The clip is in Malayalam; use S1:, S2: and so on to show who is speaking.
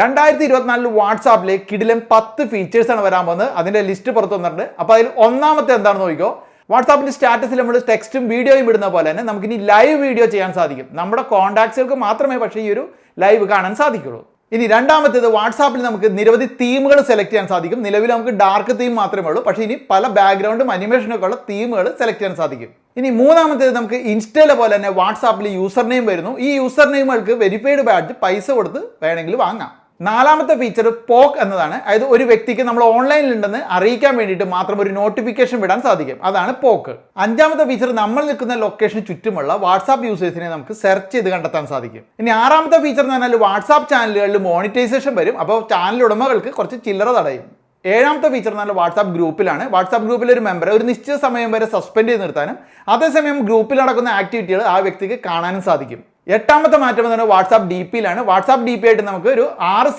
S1: 2024 വാട്സാപ്പിലെ കിടിലൻ 10 ഫീച്ചേഴ്സാണ് വരാൻ പോകുന്നത്. അതിൻ്റെ ലിസ്റ്റ് പുറത്ത് വന്നിട്ടുണ്ട്. അപ്പോൾ അതിൽ ഒന്നാമത്തെ എന്താണെന്ന് നോക്കിക്കോ. വാട്സാപ്പിൻ്റെ സ്റ്റാറ്റസിൽ നമ്മൾ ടെക്സ്റ്റും വീഡിയോയും ഇടുന്ന പോലെ തന്നെ നമുക്കിനി ലൈവ് വീഡിയോ ചെയ്യാൻ സാധിക്കും. നമ്മുടെ കോൺടാക്ട്സുകൾക്ക് മാത്രമേ പക്ഷേ ഈ ഒരു ലൈവ് കാണാൻ സാധിക്കുള്ളൂ. ഇനി രണ്ടാമത്തേത്, വാട്സാപ്പിൽ നമുക്ക് നിരവധി തീമുകൾ സെലക്ട് ചെയ്യാൻ സാധിക്കും. നിലവിൽ നമുക്ക് ഡാർക്ക് തീം മാത്രമേ ഉള്ളൂ, പക്ഷേ ഇനി പല ബാക്ക്ഗ്രൗണ്ടും അനിമേഷനൊക്കെ ഉള്ള തീമുകൾ സെലക്ട് ചെയ്യാൻ സാധിക്കും. ഇനി മൂന്നാമത്തേത്, നമുക്ക് ഇൻസ്റ്റയിലെ പോലെ തന്നെ വാട്സാപ്പിൽ യൂസർ നെയിം വരുന്നു. ഈ യൂസർ നെയിമുകൾക്ക് വെരിഫൈഡ് ബാഡ്ജ് പൈസ കൊടുത്ത് വേണമെങ്കിൽ വാങ്ങാം. നാലാമത്തെ ഫീച്ചർ പോക്ക് എന്നതാണ്. അതായത് ഒരു വ്യക്തിക്ക് നമ്മൾ ഓൺലൈനിൽ ഉണ്ടെന്ന് അറിയിക്കാൻ വേണ്ടിയിട്ട് മാത്രം ഒരു നോട്ടിഫിക്കേഷൻ വിടാൻ സാധിക്കും. അതാണ് പോക്ക്. അഞ്ചാമത്തെ ഫീച്ചർ, നമ്മൾ നിൽക്കുന്ന ലൊക്കേഷന് ചുറ്റുമുള്ള വാട്സാപ്പ് യൂസേഴ്സിനെ നമുക്ക് സെർച്ച് ചെയ്ത് കണ്ടെത്താൻ സാധിക്കും. ഇനി ആറാമത്തെ ഫീച്ചർ എന്ന് പറഞ്ഞാൽ വാട്സാപ്പ് ചാനലുകളിൽ മോണിറ്റൈസേഷൻ വരും. അപ്പോൾ ചാനൽ ഉടമകൾക്ക് കുറച്ച് ചില്ലറ തടയും. ഏഴാമത്തെ ഫീച്ചർ എന്ന് പറഞ്ഞാൽ വാട്സാപ്പ് ഗ്രൂപ്പിലാണ്. വാട്സാപ്പ് ഗ്രൂപ്പിൽ ഒരു മെമ്പറെ ഒരു നിശ്ചിത സമയം വരെ സസ്പെൻഡ് ചെയ്ത് നിർത്താനും അതേസമയം ഗ്രൂപ്പിൽ നടക്കുന്ന ആക്ടിവിറ്റികൾ ആ വ്യക്തിക്ക് കാണാനും സാധിക്കും. എട്ടാമത്തെ മാറ്റം എന്ന് പറഞ്ഞാൽ വാട്സാപ്പ് DP യിലാണ്. വാട്സാപ്പ് DP ആയിട്ട് നമുക്ക് ഒരു 6